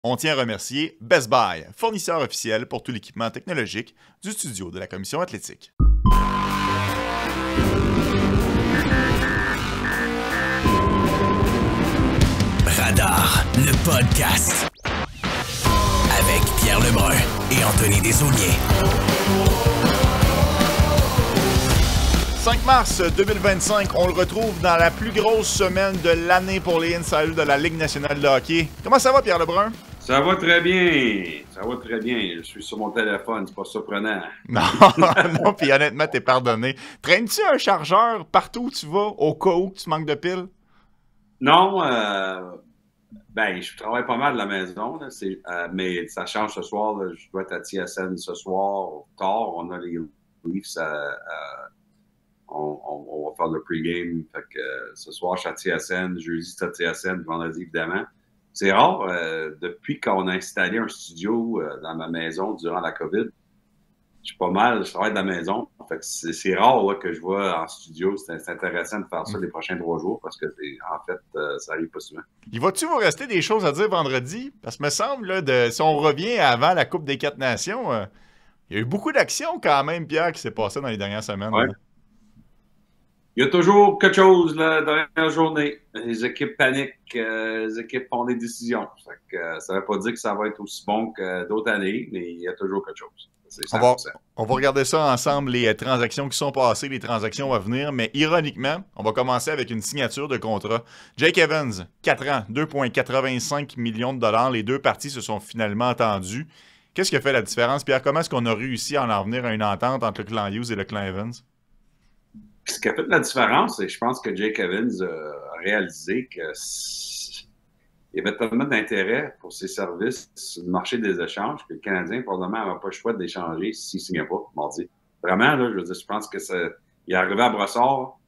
On tient à remercier Best Buy, fournisseur officiel pour tout l'équipement technologique du studio de la Commission athlétique. Radar, le podcast. Avec Pierre Lebrun et Anthony Desaulniers. 5 mars 2025, on le retrouve dans la plus grosse semaine de l'année pour les Insiders de la Ligue nationale de hockey. Comment ça va, Pierre Lebrun? Ça va très bien. Ça va très bien. Je suis sur mon téléphone, c'est pas surprenant. Non, non, puis honnêtement, t'es pardonné. Traînes-tu un chargeur partout où tu vas, au cas où tu manques de piles? Non, je travaille pas mal de la maison, là, mais ça change ce soir. Là, je dois être à TSN ce soir, tard. On a les Leafs on va faire le pre-game. Fait que ce soir, je suis à TSN. Jeudi, c'est à TSN. Vendredi, évidemment. C'est rare, depuis qu'on a installé un studio dans ma maison durant la COVID, je travaille de la maison. Fait que c'est rare là, que je vois en studio. C'est intéressant de faire ça les prochains 3 jours parce que, ça arrive pas souvent. Il va-tu vous rester des choses à dire vendredi? Parce que me semble, là, si on revient avant la Coupe des 4 Nations, il y a eu beaucoup d'actions quand même, Pierre, qui s'est passé dans les dernières semaines. Ouais. Il y a toujours quelque chose la dernière journée. Les équipes paniquent, les équipes font des décisions. Ça ne veut pas dire que ça va être aussi bon que d'autres années, mais il y a toujours quelque chose. C'est 100%. On va regarder ça ensemble, les transactions qui sont passées, les transactions à venir, mais ironiquement, on va commencer avec une signature de contrat. Jake Evans, 4 ans, 2,85 millions de dollars. Les deux parties se sont finalement entendues. Qu'est-ce qui a fait la différence, Pierre? Comment est-ce qu'on a réussi à en venir à une entente entre le clan Hughes et le clan Evans? Ce qui a fait la différence, c'est que je pense que Jake Evans a réalisé qu'il y avait tellement d'intérêt pour ses services sur le marché des échanges que le Canadien, probablement, n'avait pas le choix d'échanger s'il ne signait pas mardi. Vraiment, là, je pense que il est arrivé à Brossard.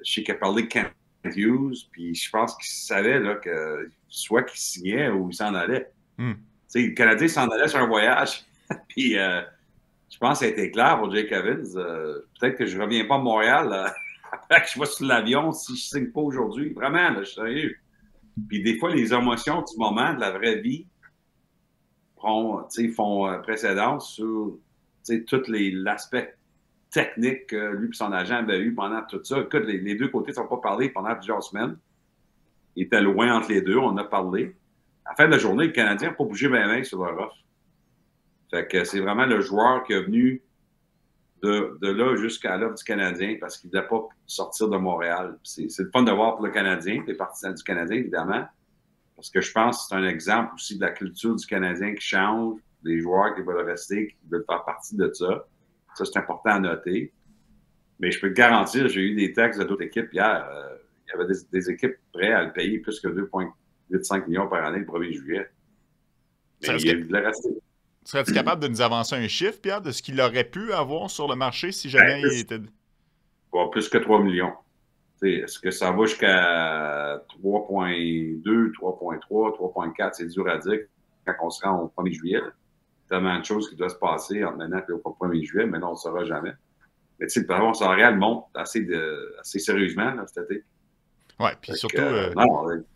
Je sais qu'il a parlé de Kent Hughes, puis je pense qu'il savait là, que soit qu'il signait ou il s'en allait. Le Canadien s'en allait sur un voyage, puis je pense que ça a été clair pour Jake Evans. Peut-être que je ne reviens pas à Montréal après que je vais sur l'avion si je ne signe pas aujourd'hui. Vraiment, là, je suis sérieux. Puis des fois, les émotions du moment, de la vraie vie, font précédence sur tout l'aspect technique que lui et son agent avaient eu pendant tout ça. Écoute, les deux côtés ne sont pas parlé pendant plusieurs semaines. Il était loin entre les deux, on en a parlé. À la fin de la journée, le Canadien n'a pas bougé bien sur leur offre. Fait que c'est vraiment le joueur qui est venu de là jusqu'à l'offre du Canadien parce qu'il ne voulait pas sortir de Montréal. C'est le fun de voir pour le Canadien, les partisans du Canadien, évidemment, parce que je pense que c'est un exemple aussi de la culture du Canadien qui change, des joueurs qui veulent rester, qui veulent faire partie de ça. Ça, c'est important à noter. Mais je peux te garantir, j'ai eu des textes de d'autres équipes hier. Il y avait des équipes prêtes à le payer plus que 2,85 millions par année le 1er juillet. Mais il voulait rester. Serais-tu capable de nous avancer un chiffre, Pierre, de ce qu'il aurait pu avoir sur le marché si jamais il était... Plus que 3 millions. Est-ce que ça va jusqu'à 3,2, 3,3, 3,4? C'est dur à dire quand on se rend au 1er juillet. Tellement de choses qui doivent se passer entre maintenant et le 1er juillet, mais non, on ne saura jamais. Mais le plafond salarial monte assez sérieusement là, cet été. Oui, puis surtout... le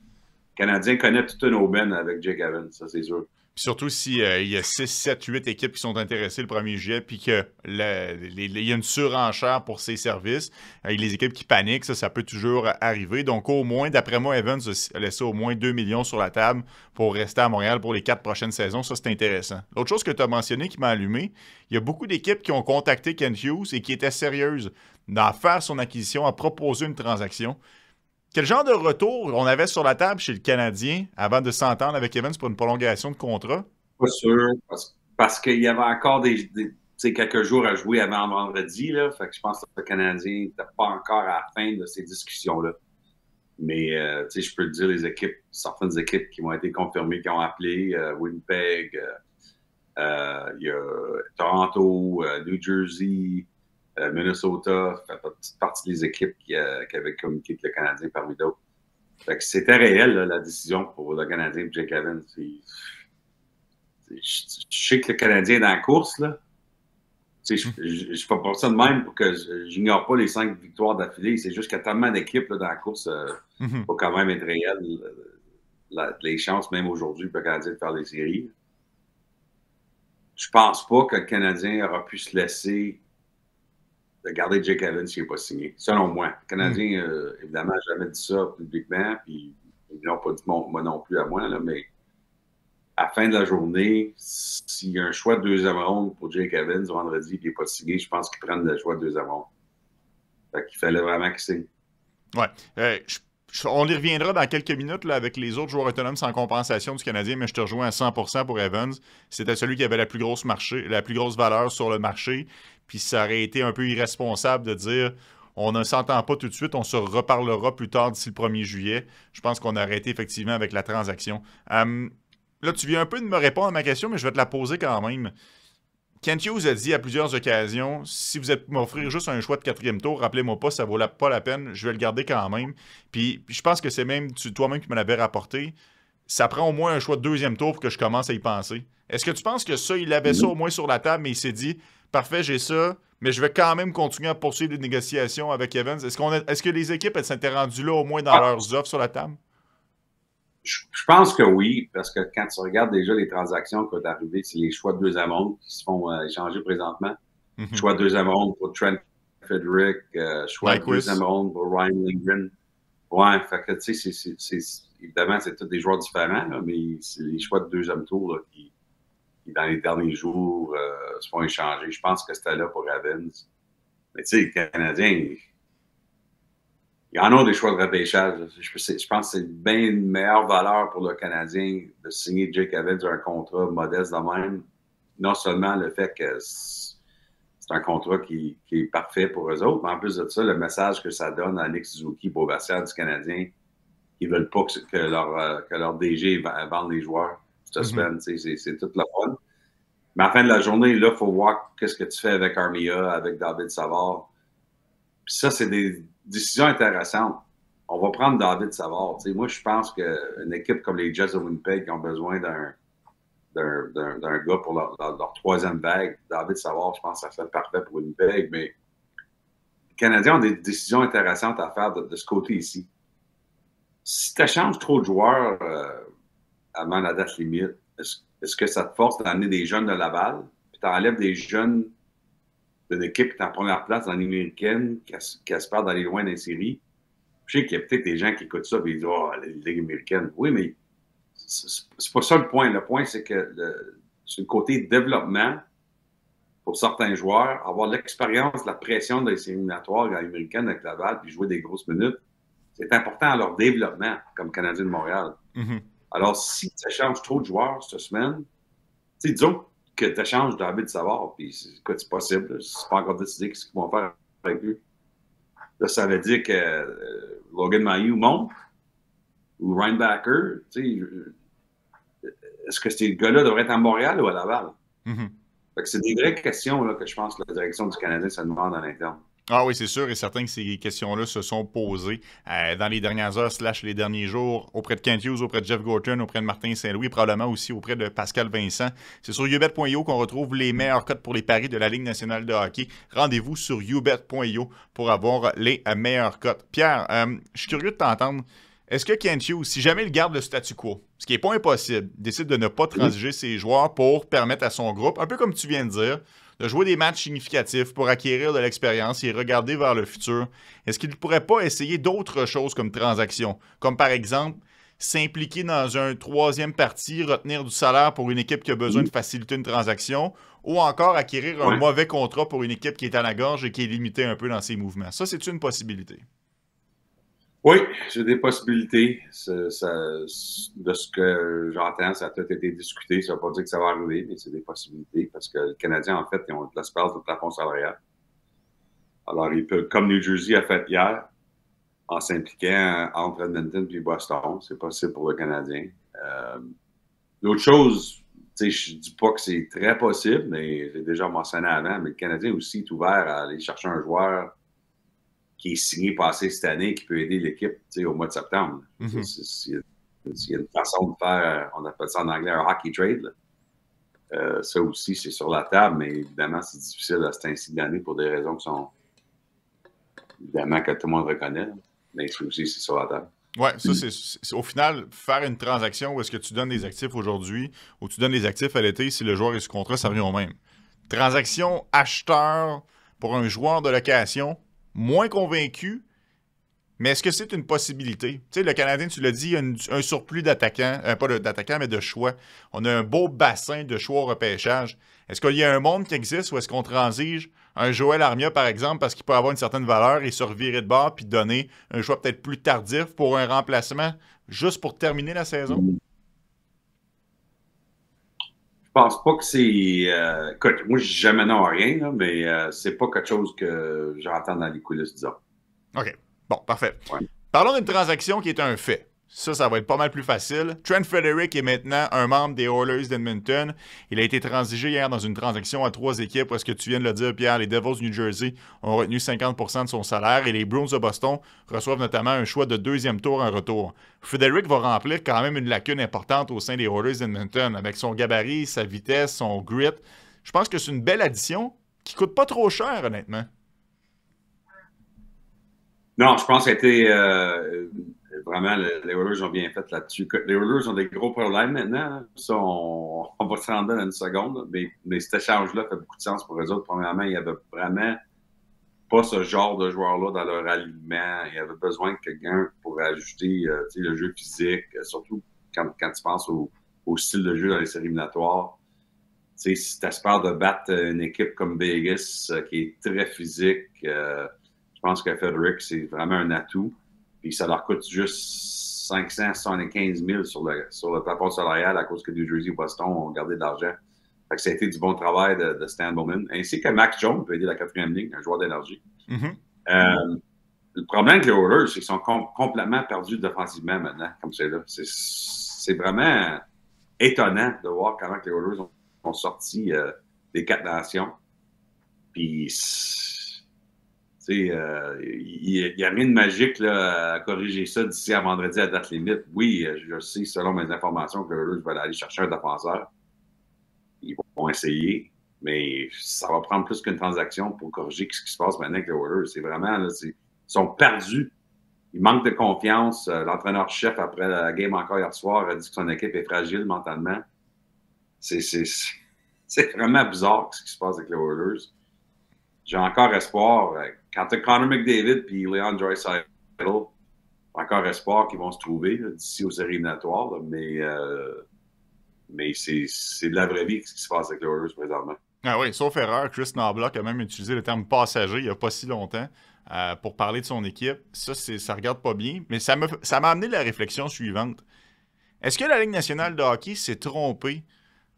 Canadien connaît toute une aubaine avec Jake Evans, ça c'est sûr. Puis surtout s'il y a 6, 7, 8 équipes qui sont intéressées le 1er juillet, puis qu'il y a une surenchère pour ses services, avec les équipes qui paniquent, ça peut toujours arriver. Donc au moins, d'après moi, Evans a laissé au moins 2 millions sur la table pour rester à Montréal pour les 4 prochaines saisons. Ça, c'est intéressant. L'autre chose que tu as mentionné qui m'a allumé, il y a beaucoup d'équipes qui ont contacté Kent Hughes et qui étaient sérieuses d'en faire son acquisition, à proposer une transaction. Quel genre de retour on avait sur la table chez le Canadien avant de s'entendre avec Evans pour une prolongation de contrat? Pas sûr, parce qu'il y avait encore quelques jours à jouer avant vendredi. Là, fait que je pense que le Canadien n'était pas encore à la fin de ces discussions-là. Mais je peux te dire, certaines équipes qui m'ont été confirmées, qui ont appelé, Winnipeg, il y a Toronto, New Jersey, Minnesota, fait partie des équipes qui avaient communiqué avec le Canadien parmi d'autres. Fait que c'était réel, là, la décision pour le Canadien et Jake Evans. Je sais que le Canadien est dans la course, là. Je ne fais pas ça de même pour que j'ignore pas les 5 victoires d'affilée. C'est juste qu'il y a tellement d'équipes dans la course, il faut quand même être réel les chances, même aujourd'hui, pour le Canadien de faire les séries. Je pense pas que le Canadien aura pu se laisser de garder Jake Evans s'il n'est pas signé. Selon moi. Le Canadien, évidemment, n'a jamais dit ça publiquement, puis ils ne l'ont pas dit moi non plus à moi, là, mais à la fin de la journée, s'il y a un choix de deuxième ronde pour Jake Evans vendredi et il n'est pas signé, je pense qu'ils prennent le choix de deuxième ronde. Fait qu'il fallait vraiment qu'il signe. Ouais. On y reviendra dans quelques minutes là, avec les autres joueurs autonomes sans compensation du Canadien, mais je te rejoins à 100% pour Evans. C'était celui qui avait la plus grosse valeur sur le marché. Puis ça aurait été un peu irresponsable de dire on ne s'entend pas tout de suite, on se reparlera plus tard d'ici le 1er juillet. Je pense qu'on a arrêté effectivement avec la transaction. Là, tu viens un peu de me répondre à ma question, mais je vais te la poser quand même. Kent Hughes a dit à plusieurs occasions, si vous êtes m'offrir juste un choix de 4e tour, rappelez-moi pas, ça vaut pas la peine, je vais le garder quand même. Puis je pense que c'est même toi-même qui me l'avais rapporté. Ça prend au moins un choix de 2e tour pour que je commence à y penser. Est-ce que tu penses que ça, il avait ça au moins sur la table, mais il s'est dit, parfait, j'ai ça, mais je vais quand même continuer à poursuivre les négociations avec Evans? Est-ce que les équipes elles s'étaient rendues là au moins dans leurs offres sur la table? Je pense que oui, parce que quand tu regardes déjà les transactions qui sont arrivées, c'est les choix de 2e ronde qui se font échanger présentement. Choix de 2e ronde pour Trent Frederick, choix de 2e ronde pour Ryan Lindgren. Ouais, fait que tu sais, évidemment, c'est tous des joueurs différents, là, mais c'est les choix de 2e tour là, qui, dans les derniers jours, se font échanger. Je pense que c'était là pour Evans. Mais tu sais, les Canadiens, il y en a des choix de repêchage. Je pense que c'est bien une meilleure valeur pour le Canadien de signer Jake Evans un contrat modeste de même. Non seulement le fait que c'est un contrat qui est parfait pour eux autres, mais en plus de ça, le message que ça donne à Nick Suzuki pour le vestiaire du Canadien, qui ne veulent pas que leur DG vende les joueurs cette semaine. C'est toute la fun. Mais à la fin de la journée, là, il faut voir qu'est-ce que tu fais avec Armia, avec David Savard. Puis ça, c'est des décisions intéressantes. On va prendre David Savard. T'sais, moi, je pense qu'une équipe comme les Jets de Winnipeg qui ont besoin d'un gars pour leur 3e vague, David Savard, je pense que ça fait parfait pour Winnipeg. Mais les Canadiens ont des décisions intéressantes à faire de ce côté ici. Si tu échanges trop de joueurs avant la date limite, est-ce que ça te force d'amener des jeunes de Laval, puis tu enlèves des jeunes d'une équipe qui est en première place dans l'américaine, qui espère d'aller loin dans les séries? Je sais qu'il y a peut-être des gens qui écoutent ça et ils disent « Oh, la Ligue américaine. » Oui, mais c'est pas ça le point. Le point, c'est que c'est le côté développement pour certains joueurs, avoir l'expérience, la pression des séries éliminatoires américaines avec Laval, puis jouer des grosses minutes, c'est important à leur développement comme Canadien de Montréal. Mm-hmm. Alors, si tu échanges trop de joueurs cette semaine, disons que tu échanges David Savard, puis c'est possible, c'est pas encore décidé ce qu'ils vont faire avec lui. Là, ça veut dire que Logan Mailloux monte, ou Ryan Backer, est-ce que ces gars-là devraient être à Montréal ou à Laval? Mm-hmm. Fait que c'est des vraies questions là, que je pense que la direction du Canadien se demande à l'interne. Ah oui, c'est sûr et certain que ces questions-là se sont posées dans les dernières heures / les derniers jours auprès de Kent Hughes, auprès de Jeff Gorton, auprès de Martin Saint-Louis, probablement aussi auprès de Pascal Vincent. C'est sur youbet.io qu'on retrouve les meilleurs cotes pour les paris de la Ligue nationale de hockey. Rendez-vous sur youbet.io pour avoir les meilleurs cotes. Pierre, je suis curieux de t'entendre. Est-ce que Kent Hughes, si jamais il garde le statu quo, ce qui n'est pas impossible, décide de ne pas transiger ses joueurs pour permettre à son groupe, un peu comme tu viens de dire, de jouer des matchs significatifs pour acquérir de l'expérience et regarder vers le futur, est-ce qu'il ne pourrait pas essayer d'autres choses comme transactions? Comme par exemple, s'impliquer dans un 3e parti, retenir du salaire pour une équipe qui a besoin de faciliter une transaction, ou encore acquérir un mauvais contrat pour une équipe qui est à la gorge et qui est limitée un peu dans ses mouvements. Ça, c'est une possibilité? Oui, c'est des possibilités. De ce que j'entends, ça a peut-être été discuté. Ça ne veut pas dire que ça va arriver, mais c'est des possibilités parce que les Canadiens, en fait, ils ont de l'espace de plafond salarial. Alors, ils peuvent, comme New Jersey a fait hier, en s'impliquant entre Edmonton et Boston, c'est possible pour le Canadien. L'autre chose, je ne dis pas que c'est très possible, mais j'ai déjà mentionné avant, mais le Canadien aussi est ouvert à aller chercher un joueur qui est signé passé cette année, qui peut aider l'équipe au mois de septembre. Mm-hmm. S'il y a une façon de faire, on appelle ça en anglais un hockey trade, ça aussi, c'est sur la table, mais évidemment, c'est difficile à ce temps-ci de l'année pour des raisons qui sont évidemment que tout le monde reconnaît, là. Mais ça aussi, c'est sur la table. Ouais, ça, au final, faire une transaction où est-ce que tu donnes des actifs aujourd'hui ou tu donnes des actifs à l'été, si le joueur est sous contrat, ça revient au même. Transaction acheteur pour un joueur de location, moins convaincu, mais est-ce que c'est une possibilité? Tu sais, le Canadien, tu l'as dit, il y a un surplus d'attaquants, pas d'attaquants, mais de choix. On a un beau bassin de choix au repêchage. Est-ce qu'il y a un monde qui existe ou est-ce qu'on transige un Joël Armia, par exemple, parce qu'il peut avoir une certaine valeur et se revirer de bord puis donner un choix peut-être plus tardif pour un remplacement juste pour terminer la saison? Je pense pas que c'est. Écoute, moi, je dis jamais non à rien, là, mais c'est pas quelque chose que j'entends dans les coulisses, disons. OK. Bon, parfait. Ouais. Parlons d'une transaction qui est un fait. Ça va être pas mal plus facile. Trent Frederic est maintenant un membre des Oilers d'Edmonton. Il a été transigé hier dans une transaction à 3 équipes où est-ce que tu viens de le dire, Pierre, les Devils du New Jersey ont retenu 50% de son salaire et les Bruins de Boston reçoivent notamment un choix de 2e tour en retour. Frederic va remplir quand même une lacune importante au sein des Oilers d'Edmonton avec son gabarit, sa vitesse, son grit. Je pense que c'est une belle addition qui coûte pas trop cher, honnêtement. Non, je pense que c'était vraiment, les Oilers ont bien fait là-dessus. Les Oilers ont des gros problèmes maintenant. Ça, on va se rendre dans une seconde. Mais cet échange-là fait beaucoup de sens pour eux autres. Premièrement, il n'y avait vraiment pas ce genre de joueur-là dans leur alignement. Il y avait besoin de quelqu'un pour ajouter le jeu physique, surtout quand tu penses au style de jeu dans les séries éliminatoires. Si tu espères de battre une équipe comme Vegas qui est très physique, je pense que Frederic, c'est vraiment un atout. Puis ça leur coûte juste 575 000 sur le plafond salarial à cause que New Jersey et Boston ont gardé de l'argent. Fait que ça a été du bon travail de Stan Bowman. Ainsi que Mac Jones peut aider la 4e ligne, un joueur d'énergie. Mm-hmm. Le problème avec les Oilers, c'est qu'ils sont complètement perdus défensivement maintenant, comme c'est là. C'est vraiment étonnant de voir comment les Oilers ont sorti des 4 nations. Puis il n'y a rien de magique là, à corriger ça d'ici à vendredi à date limite. Oui, je sais, selon mes informations, que je vais aller chercher un défenseur. Ils vont essayer, mais ça va prendre plus qu'une transaction pour corriger ce qui se passe maintenant avec les Oilers. C'est vraiment, là, ils sont perdus. Ils manquent de confiance. L'entraîneur-chef, après la game encore hier soir, a dit que son équipe est fragile mentalement. C'est vraiment bizarre ce qui se passe avec les Oilers. J'ai encore espoir. Quand tu as Connor McDavid et Leon Draisaitl, j'ai encore espoir qu'ils vont se trouver d'ici aux séries éliminatoires. Là, mais c'est de la vraie vie ce qui se passe avec les Oilers présentement. Ah oui, sauf erreur, Chris Knoblauch a même utilisé le terme passager il n'y a pas si longtemps pour parler de son équipe. Ça regarde pas bien, mais ça m'a amené la réflexion suivante. Est-ce que la Ligue nationale de hockey s'est trompée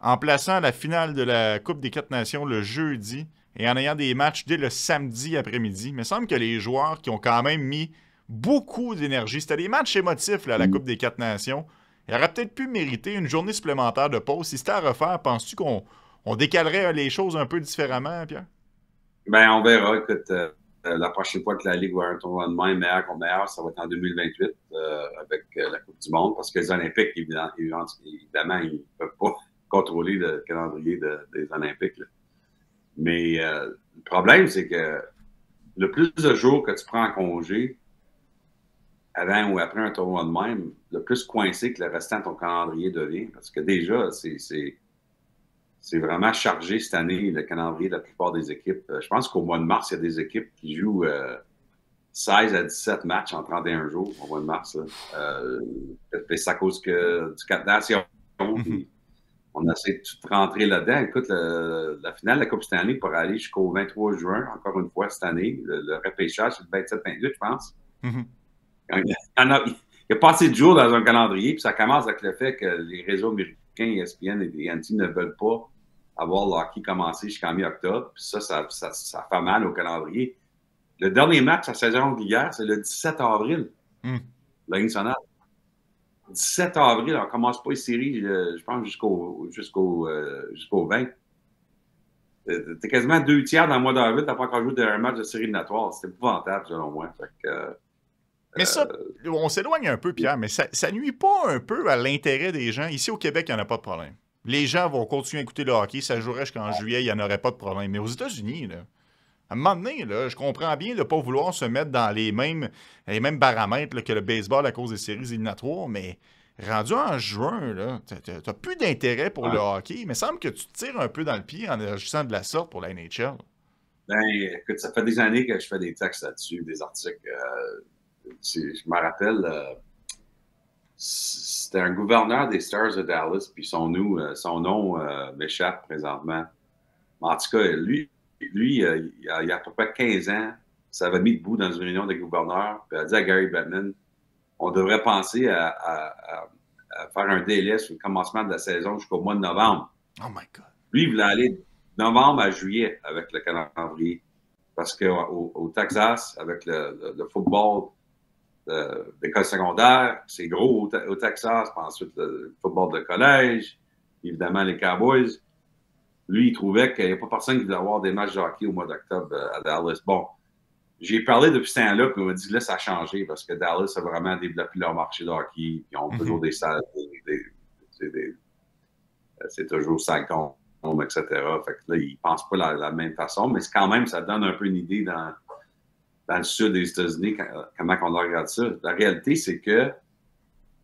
en plaçant la finale de la Coupe des 4 nations le jeudi et en ayant des matchs dès le samedi après-midi? Il me semble que les joueurs qui ont quand même mis beaucoup d'énergie, c'était des matchs émotifs là, à la Coupe des 4 nations, ils auraient peut-être pu mériter une journée supplémentaire de pause. Si c'était à refaire, penses-tu qu'on décalerait les choses un peu différemment, Pierre? Ben, on verra. Écoute, la prochaine fois que la Ligue va avoir un tournoi de même meilleur contre meilleur, ça va être en 2028 avec la Coupe du Monde, parce que les Olympiques, évidemment, ils ne peuvent pas contrôler le calendrier des Olympiques. Là. Mais le problème, c'est que le plus de jours que tu prends en congé, avant ou après un tournoi de même, le plus coincé que le restant de ton calendrier devient. Parce que déjà, c'est vraiment chargé cette année, le calendrier de la plupart des équipes. Je pense qu'au mois de mars, il y a des équipes qui jouent 16 à 17 matchs en 31 jours au mois de mars. C'est à cause du 4 nations. On essaie de tout rentrer là-dedans. Écoute, la finale de la Coupe Stanley pour aller jusqu'au 23 juin, encore une fois, cette année. Le repêchage, c'est le 27-28, je pense. Il y a pas assez de jours dans un calendrier, puis ça commence avec le fait que les réseaux américains, ESPN et TNT ne veulent pas avoir le hockey commencer jusqu'en mi-octobre. Puis ça fait mal au calendrier. Le dernier match à saison régulière, c'est le 17 avril. La Ligue nationale. 17 avril, on ne commence pas les séries, je pense, jusqu'au 20. T'es quasiment 2 tiers dans le mois d'avril, t'as pas encore joué un match de série éliminatoire. C'était épouvantable, selon moi. Fait que, mais ça, on s'éloigne un peu, Pierre, mais ça nuit pas un peu à l'intérêt des gens? Ici, au Québec, il n'y en a pas de problème. Les gens vont continuer à écouter le hockey, ça jouerait jusqu'en juillet, il n'y en aurait pas de problème. Mais aux États-Unis, là, À un moment donné, là, je comprends bien de ne pas vouloir se mettre dans les mêmes paramètres là, que le baseball à cause des séries éliminatoires, mais rendu en juin, tu n'as plus d'intérêt pour le hockey. Il me semble que tu te tires un peu dans le pied en agissant de la sorte pour la NHL. Ben, écoute, ça fait des années que je fais des textes là-dessus, des articles. Je me rappelle, c'était un gouverneur des Stars de Dallas, puis son nom m'échappe présentement. Mais en tout cas, lui il y a à peu près 15 ans, ça avait mis debout dans une réunion des gouverneurs, puis il a dit à Gary Bettman, on devrait penser à faire un délai sur le commencement de la saison jusqu'au mois de novembre. Oh my God. Lui, il voulait aller de novembre à juillet avec le calendrier. Parce qu'au Texas, avec le football d'école secondaire, c'est gros au Texas, puis ensuite le football de collège, évidemment les Cowboys. Lui, il trouvait qu'il n'y a pas personne qui voulait avoir des matchs de hockey au mois d'octobre à Dallas. Bon, j'ai parlé depuis ce temps-là, puis on m'a dit là, ça a changé parce que Dallas a vraiment développé leur marché de hockey. Ils ont toujours des salles, c'est toujours 50, etc. Fait que là, ils ne pensent pas de la même façon, mais quand même, ça donne un peu une idée dans le sud des États-Unis comment on regarde ça. La réalité, c'est que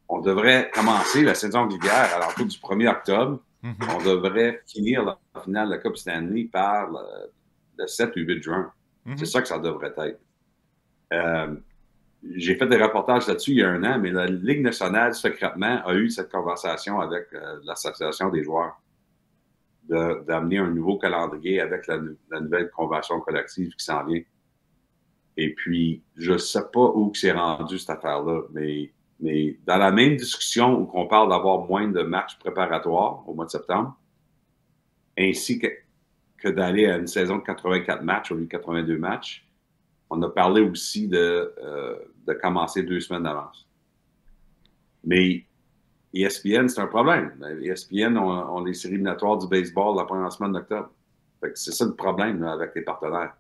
on devrait commencer la saison régulière à l'entour du 1er octobre. On devrait finir la finale de la Coupe Stanley par le 7 ou 8 juin. C'est ça que ça devrait être. J'ai fait des reportages là-dessus il y a 1 an, mais la Ligue nationale, secrètement, a eu cette conversation avec l'Association des joueurs d'amener un nouveau calendrier avec la nouvelle convention collective qui s'en vient. Et puis, je ne sais pas où c'est rendu cette affaire-là, mais dans la même discussion où on parle d'avoir moins de matchs préparatoires au mois de septembre, ainsi que d'aller à une saison de 84 matchs au lieu de 82 matchs, on a parlé aussi de commencer 2 semaines d'avance. Mais ESPN, c'est un problème. ESPN ont les séries éliminatoires du baseball la première semaine d'octobre. C'est ça le problème là, avec les partenaires.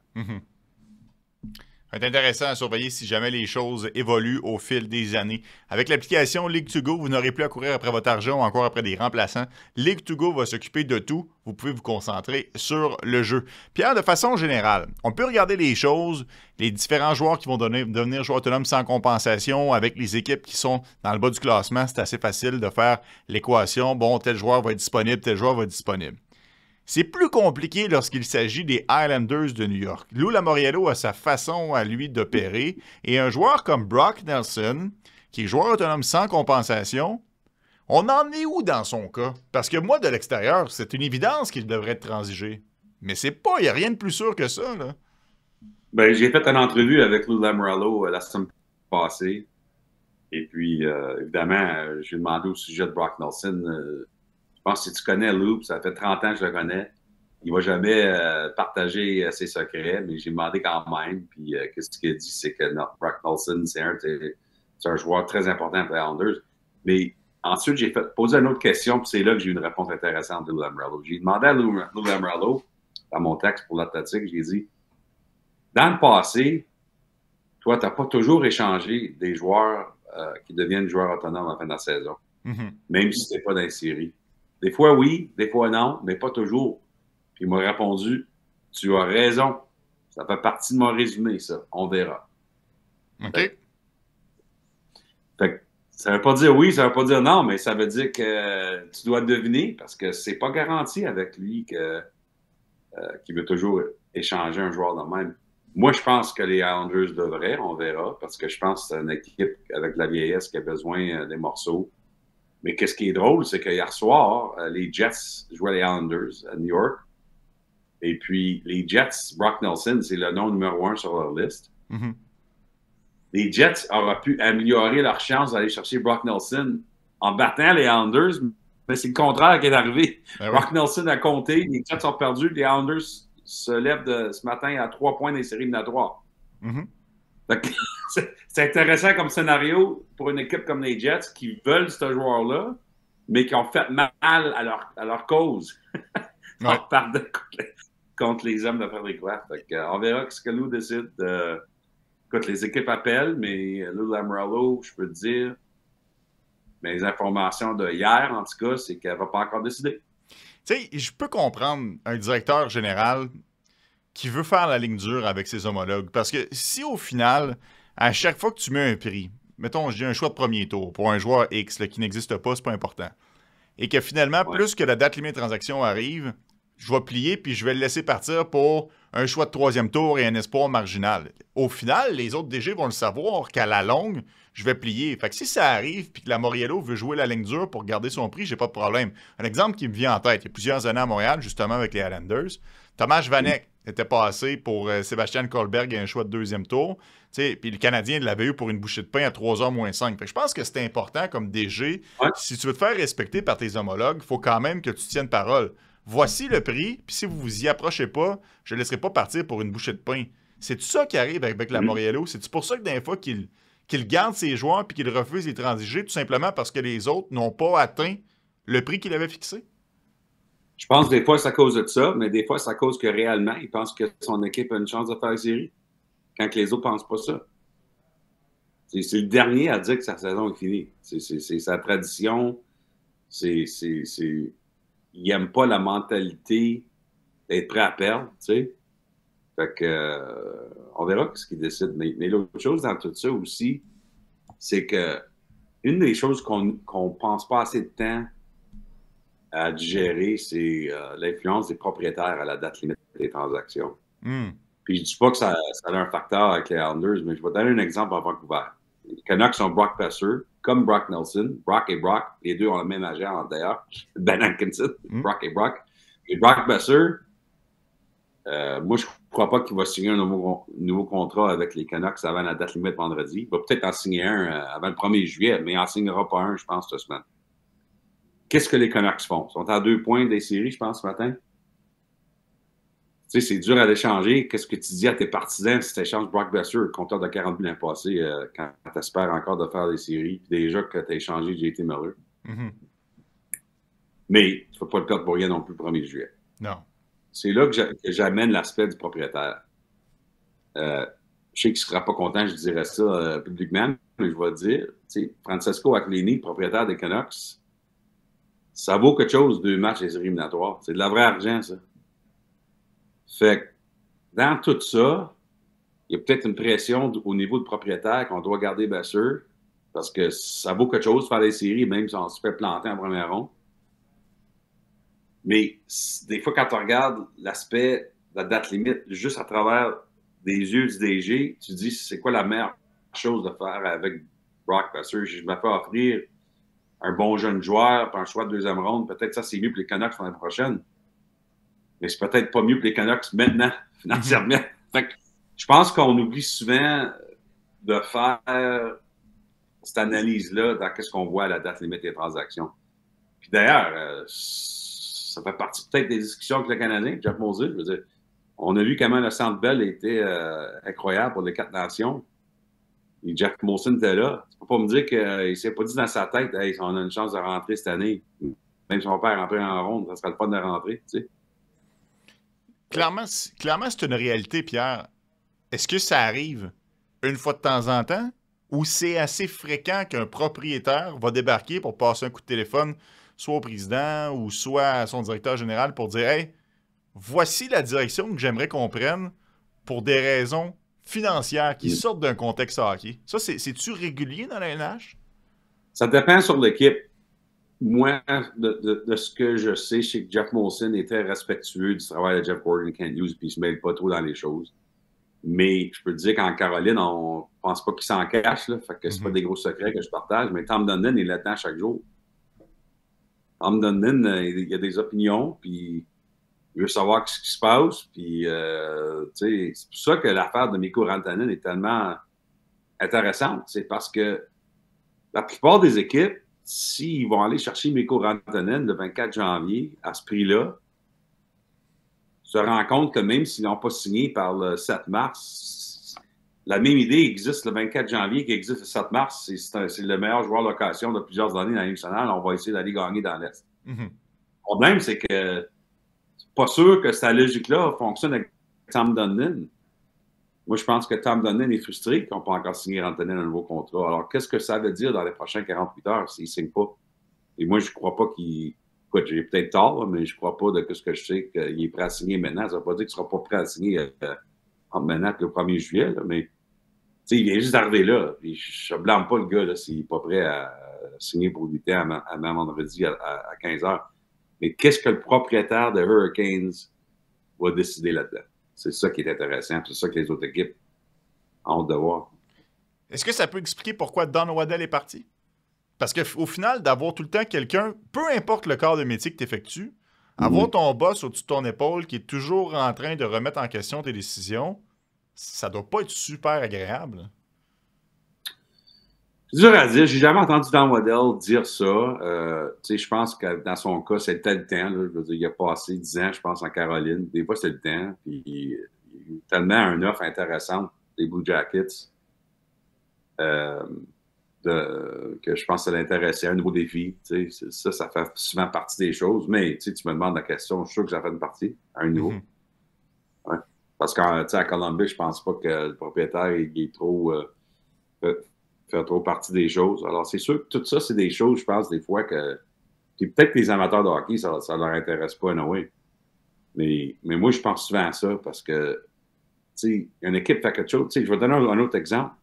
C'est intéressant à surveiller si jamais les choses évoluent au fil des années. Avec l'application League2Go, vous n'aurez plus à courir après votre argent ou encore après des remplaçants. League2Go va s'occuper de tout. Vous pouvez vous concentrer sur le jeu. Pierre, de façon générale, on peut regarder les choses, les différents joueurs qui vont devenir joueurs autonomes sans compensation avec les équipes qui sont dans le bas du classement. C'est assez facile de faire l'équation. Bon, tel joueur va être disponible, tel joueur va être disponible. C'est plus compliqué lorsqu'il s'agit des Islanders de New York. Lou Lamoriello a sa façon à lui d'opérer et un joueur comme Brock Nelson, qui est joueur autonome sans compensation, on en est où dans son cas? Parce que moi, de l'extérieur, c'est une évidence qu'il devrait être transigé. Mais c'est pas, il n'y a rien de plus sûr que ça, là. Ben, j'ai fait une entrevue avec Lou Lamoriello la semaine passée. Et puis, évidemment, je lui ai demandé au sujet de Brock Nelson. Je pense que si tu connais Lou, ça fait 30 ans que je le connais, il ne va jamais partager ses secrets, mais j'ai demandé quand même. Puis, qu'est-ce qu'il a dit, c'est que Brock Nelson, c'est un joueur très important pour les Islanders. Mais ensuite, j'ai posé une autre question, puis c'est là que j'ai eu une réponse intéressante de Lou Lamoriello. J'ai demandé à Lou Lamoriello, dans mon texte pour l'Atlantique, j'ai dit, dans le passé, toi, tu n'as pas toujours échangé des joueurs qui deviennent joueurs autonomes à la fin de la saison, même si tu n'es pas dans les séries. Des fois, oui, des fois, non, mais pas toujours. Puis il m'a répondu, tu as raison. Ça fait partie de mon résumé, ça. On verra. OK. Fait que ça ne veut pas dire oui, ça ne veut pas dire non, mais ça veut dire que tu dois deviner parce que c'est pas garanti avec lui qu'il veut toujours échanger un joueur de même. Moi, je pense que les Islanders devraient, on verra, parce que je pense que c'est une équipe avec la vieillesse qui a besoin des morceaux. Mais qu'est-ce qui est drôle, c'est qu'hier soir, les Jets jouaient les Islanders à New York. Et puis, les Jets, Brock Nelson, c'est le nom numéro 1 sur leur liste. Les Jets auraient pu améliorer leur chance d'aller chercher Brock Nelson en battant les Islanders, mais c'est le contraire qui est arrivé. Brock Nelson a compté, les Jets ont perdu, les Islanders se lèvent ce matin à 3 points des séries éliminatoires. C'est intéressant comme scénario pour une équipe comme les Jets qui veulent ce joueur-là, mais qui ont fait mal à leur cause contre les hommes de Frédéric Roy. On verra ce que Lou décide. Écoute, les équipes appellent, mais Lou Lamoriello, je peux te dire, mes informations de hier, en tout cas, c'est qu'elle ne va pas encore décider. Tu sais, je peux comprendre un directeur général qui veut faire la ligne dure avec ses homologues. Parce que si au final, à chaque fois que tu mets un prix, mettons, je dis un choix de premier tour pour un joueur X là, qui n'existe pas, c'est pas important, et que finalement, plus que la date limite de transaction arrive, je vais plier puis je vais le laisser partir pour un choix de troisième tour et un espoir marginal. Au final, les autres DG vont le savoir qu'à la longue, je vais plier. Fait que si ça arrive puis que la Moriello veut jouer la ligne dure pour garder son prix, j'ai pas de problème. Un exemple qui me vient en tête, il y a plusieurs années à Montréal, justement avec les Islanders, Tomáš Vanek était passé pour Sébastien Kohlberg et un choix de deuxième tour. Puis le Canadien l'avait eu pour une bouchée de pain à 3h moins 5. Fait que je pense que c'est important comme DG. Ouais. Si tu veux te faire respecter par tes homologues, il faut quand même que tu tiennes parole. Voici le prix, puis si vous vous y approchez pas, je ne laisserai pas partir pour une bouchée de pain. C'est tout ça qui arrive avec la Moriello. C'est pour ça que des fois qu'il garde ses joueurs puis qu'il refuse les transiger, tout simplement parce que les autres n'ont pas atteint le prix qu'il avait fixé? Je pense que des fois, c'est à cause de ça, mais des fois, c'est à cause que réellement, il pense que son équipe a une chance de faire la série, quand que les autres ne pensent pas ça. C'est le dernier à dire que sa saison est finie. C'est sa tradition. Il n'aime pas la mentalité d'être prêt à perdre, tu sais. Fait que, on verra ce qu'il décide. Mais l'autre chose dans tout ça aussi, c'est que une des choses qu'on pense pas assez de temps à digérer, c'est l'influence des propriétaires à la date limite des transactions. Puis je dis pas que ça a un facteur avec les Islanders, mais je vais donner un exemple à Vancouver. Les Canucks ont Brock Besser, comme Brock Nelson. Brock et Brock, les deux ont le même agent d'ailleurs. Ben Atkinson, Brock et Brock. Et Brock Besser, moi, je ne crois pas qu'il va signer un nouveau contrat avec les Canucks avant la date limite vendredi. Il va peut-être en signer un avant le 1er juillet, mais il n'en signera pas un, je pense, cette semaine. Qu'est-ce que les Canucks font? Ils sont à 2 points des séries, je pense, ce matin. Tu sais, c'est dur à l'échanger. Qu'est-ce que tu dis à tes partisans si tu échanges Brock Besser, compteur de 40 buts l'an passé, quand tu espères encore de faire des séries, puis déjà que tu as échangé JT Miller. Mais tu ne fais pas le cas pour rien non plus le 1er juillet. Non. C'est là que j'amène l'aspect du propriétaire. Je sais qu'il ne sera pas content, je dirais ça publiquement, mais je vais le dire. Tu sais, Francesco Aquilini, propriétaire des Canucks, ça vaut quelque chose, 2 matchs des éliminatoires. C'est de la vraie argent, ça. Fait que dans tout ça, il y a peut-être une pression au niveau du propriétaire qu'on doit garder Besser parce que ça vaut quelque chose de faire des séries, même si on se fait planter en première ronde. Mais des fois, quand tu regardes l'aspect de la date limite, juste à travers des yeux du DG, tu dis c'est quoi la meilleure chose de faire avec Brock Besser? Je me fais offrir un bon jeune joueur, puis un choix de deuxième ronde. Peut-être ça, c'est mieux pour les Canucks l'année prochaine. Mais c'est peut-être pas mieux pour les Canucks maintenant, financièrement. Fait que je pense qu'on oublie souvent de faire cette analyse-là dans ce qu'on voit à la date limite des transactions. Puis d'ailleurs, ça fait partie peut-être des discussions avec le Canadien, Jeff Moses. Je veux dire, on a vu comment le Centre Bell était incroyable pour les 4 nations. Et Jeff Molson était là. Tu peux pas me dire qu'il ne s'est pas dit dans sa tête hey, on a une chance de rentrer cette année. Même si on perd rentrer en ronde, ça sera le fun de rentrer. Tu sais. Clairement, c'est une réalité, Pierre. Est-ce que ça arrive une fois de temps en temps ou c'est assez fréquent qu'un propriétaire va débarquer pour passer un coup de téléphone soit au président ou soit à son directeur général pour dire « Hey, voici la direction que j'aimerais qu'on prenne pour des raisons financières qui sortent d'un contexte hockey. » Ça, c'est-tu régulier dans la NH? Ça dépend sur l'équipe. Moi, de ce que je sais, je sais que Jeff Molson est très respectueux du travail de Jeff Gordon et Kent Hughes, puis il ne se mêle pas trop dans les choses. Mais je peux te dire qu'en Caroline, on ne pense pas qu'il s'en cache, là, fait que c'est pas des gros secrets que je partage, mais Tom Dundon est là-dedans chaque jour. Tom Dundon, il a des opinions, puis il veut savoir ce qui se passe, puis c'est pour ça que l'affaire de Mikko Rantanen est tellement intéressante. C'est parce que la plupart des équipes, s'ils vont aller chercher Mikko Rantanen le 24 janvier à ce prix-là, se rendent compte que même s'ils n'ont pas signé par le 7 mars, la même idée existe le 24 janvier qui existe le 7 mars. C'est le meilleur joueur location de plusieurs années dans la Ligue nationale. On va essayer d'aller gagner dans l'Est. Le problème, c'est que c'est pas sûr que cette logique-là fonctionne avec Tom Dundon. Moi, je pense que Tom Dundon est frustré qu'on n'a pas encore signé Rantanen un nouveau contrat. Alors, qu'est-ce que ça veut dire dans les prochains 48 heures s'il ne signe pas? Et moi, je ne crois pas qu'il écoute, j'ai peut-être tort, mais je ne crois pas de ce que je sais qu'il est prêt à signer maintenant. Ça ne veut pas dire qu'il ne sera pas prêt à signer maintenant que le 1er juillet, là, mais il vient juste d'arriver là. Puis je ne blâme pas le gars s'il n'est pas prêt à signer pour 8 ans avant vendredi à 15 h. Mais qu'est-ce que le propriétaire de Hurricanes va décider là-dedans? C'est ça qui est intéressant. C'est ça que les autres équipes ont hâte de voir. Est-ce que ça peut expliquer pourquoi Don Waddell est parti? Parce qu'au final, d'avoir tout le temps quelqu'un, peu importe le corps de métier que tu effectues, avoir ton boss au-dessus de ton épaule qui est toujours en train de remettre en question tes décisions, ça doit pas être super agréable. C'est dur à dire. J'ai jamais entendu Don Waddell dire ça. Je pense que dans son cas, c'était le temps. Là. Je veux dire, il a passé 10 ans, je pense, en Caroline. Des fois, c'était le temps. Puis, il a tellement une offre intéressante des Blue Jackets que je pense que ça l'intéressait. Un nouveau défi. Ça fait souvent partie des choses. Mais tu me demandes la question, je suis sûr que ça fait une partie à un niveau. Ouais. Parce qu'à Columbus, je pense pas que le propriétaire est trop... fait trop partie des choses. Alors, c'est sûr que tout ça, c'est des choses, je pense, des fois que... Puis peut-être que les amateurs de hockey, ça leur intéresse pas, anyway. Mais moi, je pense souvent à ça parce que, tu sais, une équipe fait quelque chose. Tu sais, je vais donner un autre exemple.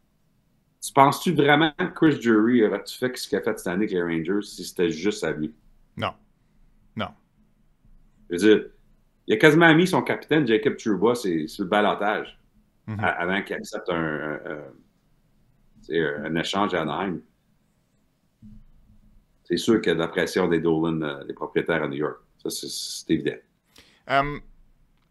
Tu penses-tu vraiment que Chris Drury aurait-tu fait ce qu'il a fait cette année avec les Rangers si c'était juste à lui? Non. Non. Je veux dire, il a quasiment mis son capitaine, Jacob Trouba, sur le balotage avant qu'il accepte un échange à Anaheim. C'est sûr qu'il y a de la pression des Dolan, les propriétaires à New York. Ça, c'est évident.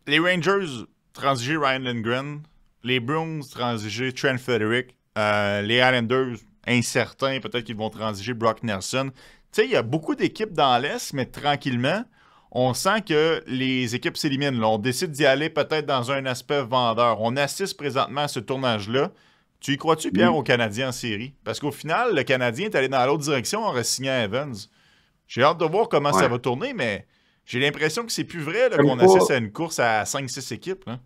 Les Rangers transigé Ryan Lindgren. Les Bruins transigé Trent Frederic. Les Islanders, incertains, peut-être qu'ils vont transiger Brock Nelson. Tu sais, il y a beaucoup d'équipes dans l'Est, mais tranquillement, on sent que les équipes s'éliminent. Là. On décide d'y aller peut-être dans un aspect vendeur. On assiste présentement à ce tournage-là. Tu y crois-tu, Pierre, au Canadien en série? Parce qu'au final, le Canadien est allé dans l'autre direction en re-signant Evans. J'ai hâte de voir comment ça va tourner, mais j'ai l'impression que c'est plus vrai là, qu'on assiste à une course à 5-6 équipes. Là.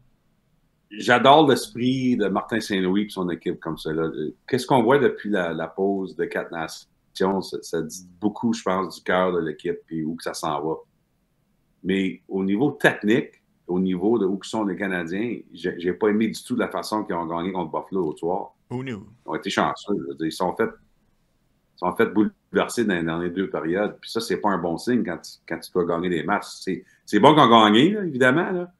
J'adore l'esprit de Martin Saint-Louis et son équipe comme ça. Là. Qu'est-ce qu'on voit depuis la pause de 4 nations? Ça dit beaucoup, je pense, du cœur de l'équipe et où que ça s'en va. Mais au niveau technique, au niveau de où sont les Canadiens, j'ai pas aimé du tout la façon qu'ils ont gagné contre Buffalo au soir. Who knew? Ils ont été chanceux. Ils sont fait bouleverser dans les deux périodes. Puis ça, c'est pas un bon signe quand tu dois gagner des matchs. C'est bon qu'on a gagné, là, évidemment. Là.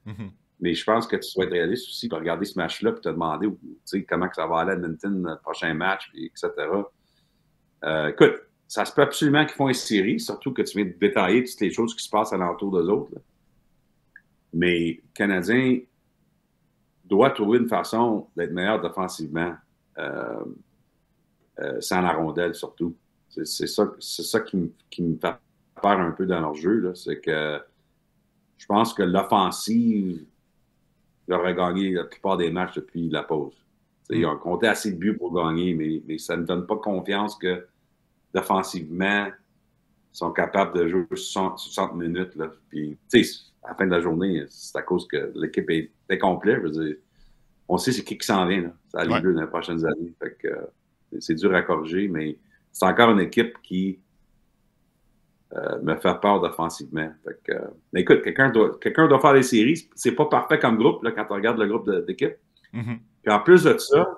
Mais je pense que tu dois être réaliste aussi pour regarder ce match-là et te demander comment que ça va aller à Edmonton, le prochain match, etc. Écoute, ça se peut absolument qu'ils font une série, surtout que tu viens de détailler toutes les choses qui se passent alentour d'eux autres. Là. Mais le Canadien doit trouver une façon d'être meilleur défensivement, sans la rondelle surtout. C'est ça qui me fait peur un peu dans leur jeu. Là. C'est que je pense que l'offensive leur a gagné la plupart des matchs depuis la pause. Ils ont compté assez de buts pour gagner, mais ça ne donne pas confiance que défensivement, ils sont capables de jouer 60 minutes. Là. Puis, à la fin de la journée, c'est à cause que l'équipe est complète. Je veux dire, on sait c'est qui s'en vient. Là. Ça a lieu dans les prochaines années. Fait que, c'est dur à corriger, mais c'est encore une équipe qui me fait peur défensivement. Fait que, écoute, quelqu'un doit faire des séries. C'est pas parfait comme groupe là, quand on regarde le groupe d'équipe. Puis en plus de ça,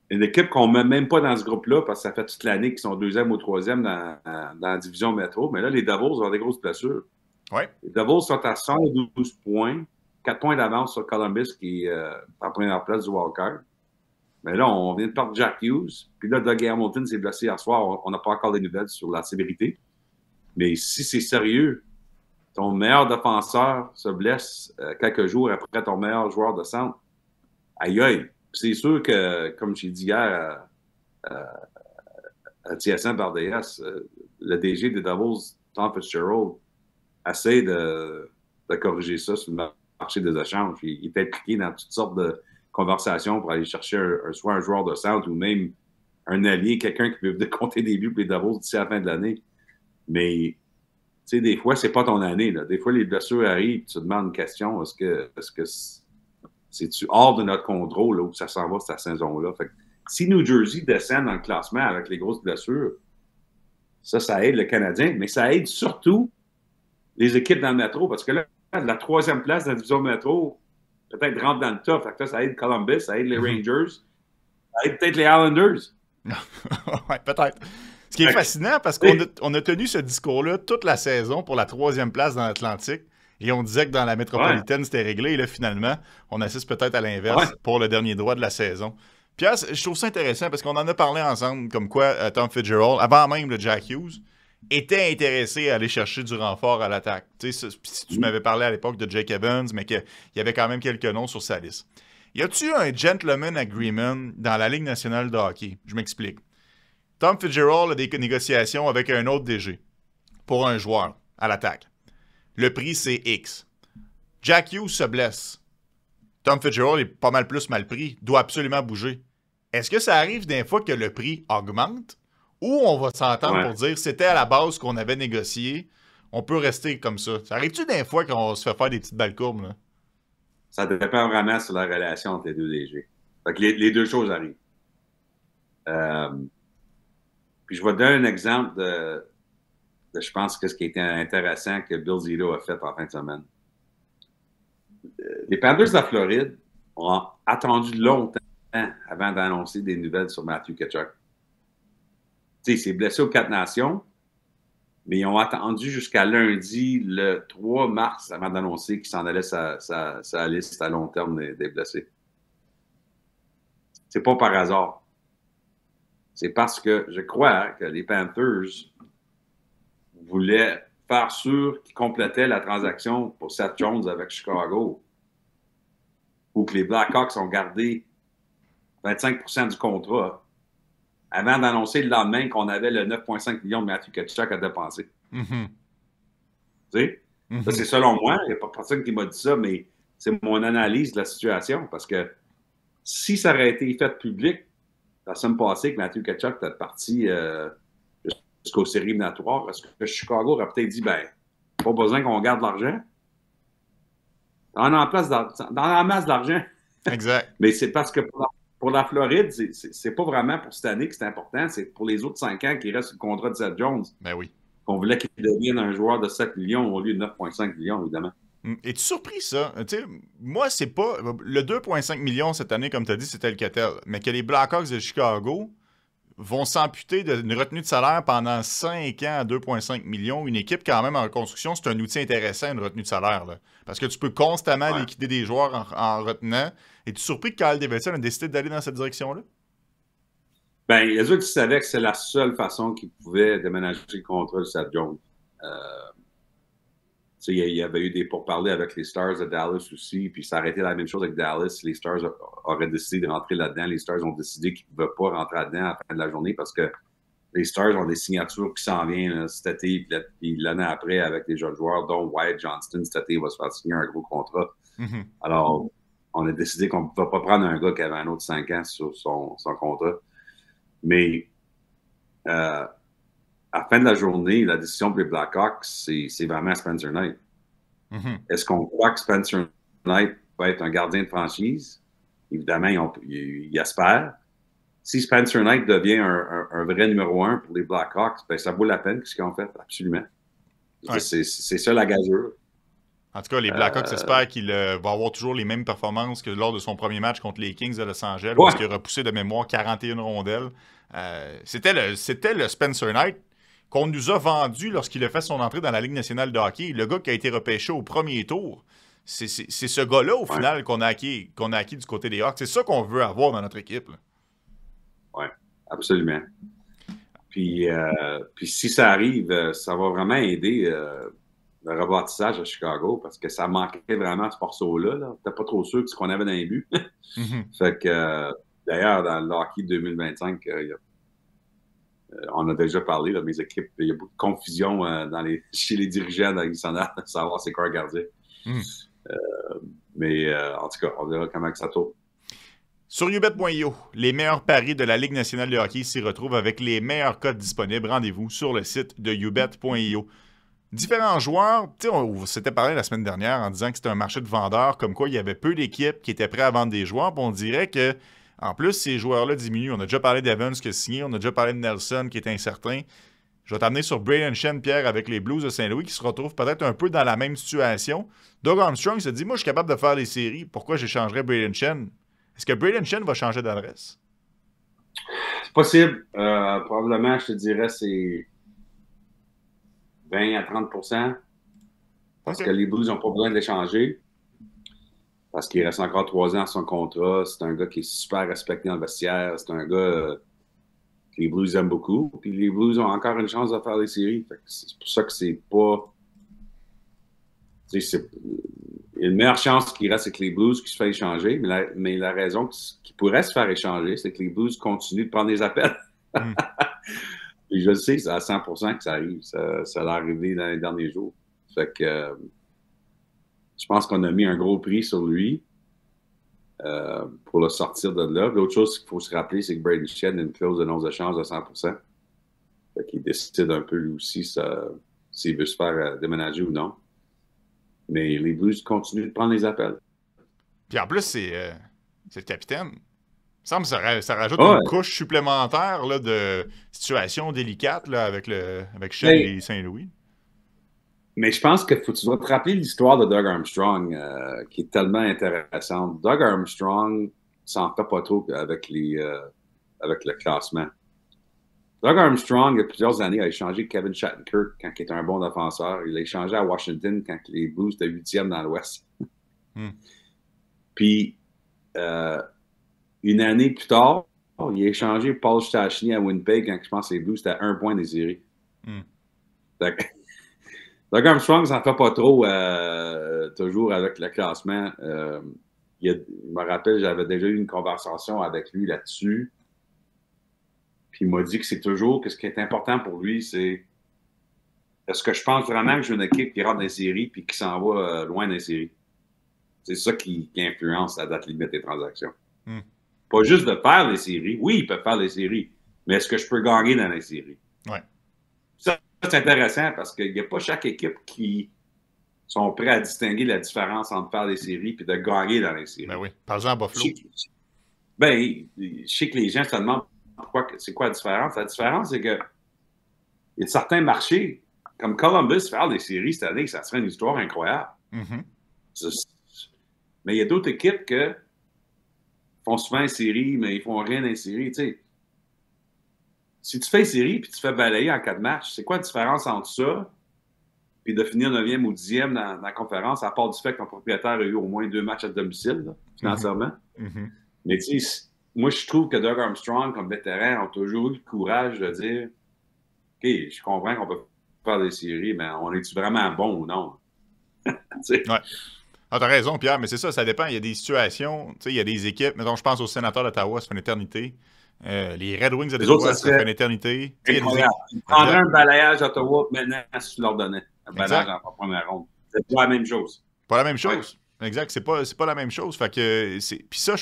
une équipe qu'on ne met même pas dans ce groupe-là parce que ça fait toute l'année qu'ils sont deuxième ou troisième dans la division métro. Mais là, les Devils ont des grosses blessures. Ouais. Les Devils sont à 112 points, 4 points d'avance sur Columbus qui est en première place du wildcard. Mais là, on vient de perdre Jack Hughes. Puis là, Doug Hamilton s'est blessé hier soir. On n'a pas encore des nouvelles sur la sévérité. Mais si c'est sérieux, ton meilleur défenseur se blesse quelques jours après ton meilleur joueur de centre. Aïe aïe. C'est sûr que, comme j'ai dit hier à TSN Bardeas, le DG des Devils, Tom Fitzgerald, essaie de corriger ça sur le marché des échanges. Il est impliqué dans toutes sortes de conversations pour aller chercher soit un joueur de centre ou même un allié, quelqu'un qui peut compter des buts pour les Devils d'ici à la fin de l'année. Mais, tu sais, des fois, c'est pas ton année. Là. Des fois, les blessures arrivent, tu te demandes une question, est-ce que c'est-tu hors de notre contrôle là, où ça s'en va cette saison-là? Fait que, si New Jersey descend dans le classement avec les grosses blessures, Ça aide le Canadien, mais ça aide surtout les équipes dans le métro, parce que là, la troisième place de la division métro, peut-être rentre dans le top. Fait que ça aide Columbus, ça aide les Rangers, ça aide peut-être les Islanders. Oui, peut-être. Ce qui est fascinant, parce qu'on a tenu ce discours-là toute la saison pour la troisième place dans l'Atlantique, et on disait que dans la métropolitaine, c'était réglé, et là, finalement, on assiste peut-être à l'inverse pour le dernier droit de la saison. Pierre, je trouve ça intéressant, parce qu'on en a parlé ensemble, comme quoi Tom Fitzgerald, avant même le Jack Hughes, était intéressé à aller chercher du renfort à l'attaque. Si tu m'avais parlé à l'époque de Jake Evans, mais qu'il y avait quand même quelques noms sur sa liste. Y a-tu un gentleman agreement dans la Ligue nationale de hockey? Je m'explique. Tom Fitzgerald a des négociations avec un autre DG pour un joueur à l'attaque. Le prix, c'est X. Jack Hughes se blesse. Tom Fitzgerald est pas mal plus mal pris, doit absolument bouger. Est-ce que ça arrive des fois que le prix augmente ou on va s'entendre pour dire c'était à la base qu'on avait négocié, on peut rester comme ça? Ça arrive-tu des fois qu'on se fait faire des petites balles courbes, là? Ça dépend vraiment sur la relation entre les deux DG. Fait que les deux choses arrivent. Puis je vais te donner un exemple de je pense que ce qui était intéressant que Bill Zito a fait en fin de semaine. Les Panthers de la Floride ont attendu longtemps avant d'annoncer des nouvelles sur Matthew Tkachuk. Tu sais, il s'est blessé aux 4 Nations, mais ils ont attendu jusqu'à lundi, le 3 mars, avant d'annoncer qu'il s'en allait sa liste à long terme des blessés. C'est pas par hasard. C'est parce que je crois que les Panthers voulaient faire sûr qu'ils complétaient la transaction pour Seth Jones avec Chicago, ou que les Blackhawks ont gardé 25% du contrat avant d'annoncer le lendemain qu'on avait le 9,5 millions de Matthew Tkachuk à dépenser. Tu sais? Ça, c'est selon moi. Il n'y a pas personne qui m'a dit ça, mais c'est mon analyse de la situation. Parce que si ça aurait été fait public la semaine passée que Matthew Tkachuk était parti jusqu'aux séries éliminatoires, est-ce que Chicago aurait peut-être dit, ben, pas besoin qu'on garde l'argent? Dans la masse d'argent. Exact. Mais c'est parce que pour la Floride, c'est pas vraiment pour cette année que c'est important, c'est pour les autres 5 ans qui restent sur le contrat de Seth Jones. Ben oui. Qu'on voulait qu'il devienne un joueur de 7 millions au lieu de 9,5 millions, évidemment. Es-tu surpris, ça? T'sais, moi, c'est pas... Le 2,5 millions cette année, comme tu as dit, c'était le Catel. Mais que les Blackhawks de Chicago vont s'amputer d'une retenue de salaire pendant 5 ans à 2,5 millions. Une équipe, quand même, en reconstruction, c'est un outil intéressant, une retenue de salaire. Là. Parce que tu peux constamment liquider des joueurs en retenant. Es-tu surpris que Kyle Davidson a décidé d'aller dans cette direction-là? Bien, les autres, ils savaient que c'est la seule façon qu'ils pouvaient déménager le contrat de Seth Jones. Il y avait eu des pourparlers avec les Stars de Dallas aussi, puis ça aurait été la même chose avec Dallas. Les Stars auraient décidé de rentrer là-dedans. Les Stars ont décidé qu'ils ne pouvaient pas rentrer là-dedans à la fin de la journée parce que les Stars ont des signatures qui s'en viennent cet été, puis l'année après avec des jeunes joueurs, dont Wyatt Johnston, cet été, il va se faire signer un gros contrat. Alors, on a décidé qu'on ne pouvait pas prendre un gars qui avait un autre 5 ans sur son contrat. Mais à la fin de la journée, la décision pour les Blackhawks, c'est vraiment Spencer Knight. Est-ce qu'on croit que Spencer Knight va être un gardien de franchise? Évidemment, il espère. Si Spencer Knight devient un vrai numéro 1 pour les Blackhawks, ben, ça vaut la peine ce qu'ils ont fait, absolument. Ouais. C'est ça la gageure. En tout cas, les Blackhawks espèrent qu'il va avoir toujours les mêmes performances que lors de son premier match contre les Kings de Los Angeles, où il a repoussé de mémoire 41 rondelles. C'était le Spencer Knight qu'on nous a vendu lorsqu'il a fait son entrée dans la Ligue nationale de hockey. Le gars qui a été repêché au premier tour, c'est ce gars-là, au final, qu'on a acquis du côté des Hawks. C'est ça qu'on veut avoir dans notre équipe. Oui, absolument. Puis si ça arrive, ça va vraiment aider le rebâtissage à Chicago parce que ça manquait vraiment ce morceau-là. Là. T'es pas trop sûr de ce qu'on avait dans les buts. Fait que, d'ailleurs, dans le hockey 2025, on a déjà parlé, là, mes équipes, il y a beaucoup de confusion chez les dirigeants dans l'Isonal de savoir c'est quoi un gardien. Mais en tout cas, on verra comment ça tourne. Sur ubet.io, les meilleurs paris de la Ligue nationale de hockey s'y retrouvent avec les meilleurs codes disponibles. Rendez-vous sur le site de ubet.io. Différents joueurs, on s'était parlé la semaine dernière en disant que c'était un marché de vendeurs, comme quoi il y avait peu d'équipes qui étaient prêtes à vendre des joueurs. Puis on dirait que, en plus, ces joueurs-là diminuent. On a déjà parlé d'Evans qui a signé, on a déjà parlé de Nelson qui est incertain. Je vais t'amener sur Braden Shen, Pierre, avec les Blues de Saint-Louis, qui se retrouvent peut-être un peu dans la même situation. Doug Armstrong se dit, moi, je suis capable de faire les séries. Pourquoi j'échangerais Braden Shen? Est-ce que Braden Shen va changer d'adresse? C'est possible. Probablement, je te dirais, c'est 20 à 30 parce que les Blues n'ont pas besoin de l'échanger. Parce qu'il reste encore 3 ans à son contrat. C'est un gars qui est super respecté dans le vestiaire. C'est un gars que les Blues aiment beaucoup. Puis les Blues ont encore une chance de faire les séries. C'est pour ça que c'est pas... Il y a une meilleure chance qu'il reste avec les Blues qui se fait échanger. Mais la raison qu'il pourrait se faire échanger, c'est que les Blues continuent de prendre des appels. Et je le sais, c'est à 100% que ça arrive. Ça l'a arrivé dans les derniers jours. Fait que je pense qu'on a mis un gros prix sur lui pour le sortir de là. L'autre chose qu'il faut se rappeler, c'est que Braden Shen a une clause de non-échange de 100%. Fait qu'il décide un peu lui aussi s'il veut se faire déménager ou non. Mais les Blues continuent de prendre les appels. Puis en plus, c'est le capitaine. Il me semble que ça rajoute une couche supplémentaire là, de situation délicate là, avec Shen et Saint-Louis. Mais je pense que tu dois te rappeler l'histoire de Doug Armstrong, qui est tellement intéressante. Doug Armstrong s'en fait pas trop avec le classement. Doug Armstrong, il y a plusieurs années, a échangé Kevin Shattenkirk quand il était un bon défenseur. Il a échangé à Washington quand les Blues étaient 8e dans l'Ouest. Puis, une année plus tard, il a échangé Paul Stastny à Winnipeg quand je pense que les Blues étaient à 1 point des séries. Doug Armstrong s'en fait pas trop toujours avec le classement. Je me rappelle, j'avais déjà eu une conversation avec lui là-dessus. Puis il m'a dit que c'est toujours que ce qui est important pour lui, c'est est-ce que je pense vraiment que j'ai une équipe qui rentre dans les séries puis qui s'en va loin dans les séries? C'est ça qui influence la date limite des transactions. Pas juste de faire les séries. Oui, ils peuvent faire les séries, mais est-ce que je peux gagner dans les séries? Ouais. Ça, c'est intéressant parce qu'il n'y a pas chaque équipe qui sont prêts à distinguer la différence entre faire des séries et de gagner dans les séries. Ben oui. Par exemple, Buffalo. Je sais que les gens se demandent c'est quoi la différence. La différence, c'est que il y a certains marchés, comme Columbus, faire des séries cette année, ça serait une histoire incroyable. Mais il y a d'autres équipes qui font souvent une série, mais ils font rien dans les séries. Tu sais, si tu fais une série et tu fais balayer en 4 matchs, c'est quoi la différence entre ça et de finir 9e ou 10e dans la conférence, à part du fait que ton propriétaire a eu au moins 2 matchs à domicile, là, financièrement? Mais tu sais, moi, je trouve que Doug Armstrong, comme vétéran, a toujours eu le courage de dire OK, je comprends qu'on peut faire des séries, mais on est-tu vraiment bon ou non? Ouais. Ah, t'as raison, Pierre, mais c'est ça, ça dépend. Il y a des situations, tu sais, il y a des équipes. Mettons, je pense aux Sénateurs d'Ottawa, ça fait une éternité. Les Red Wings d'Ottawa, ça fait une éternité. Ils prendraient un balayage d'Ottawa maintenant si tu leur donnais. Un balayage en première ronde. C'est pas la même chose. Pas la même chose. Ouais. Exact, c'est pas la même chose. Fait que puis ça,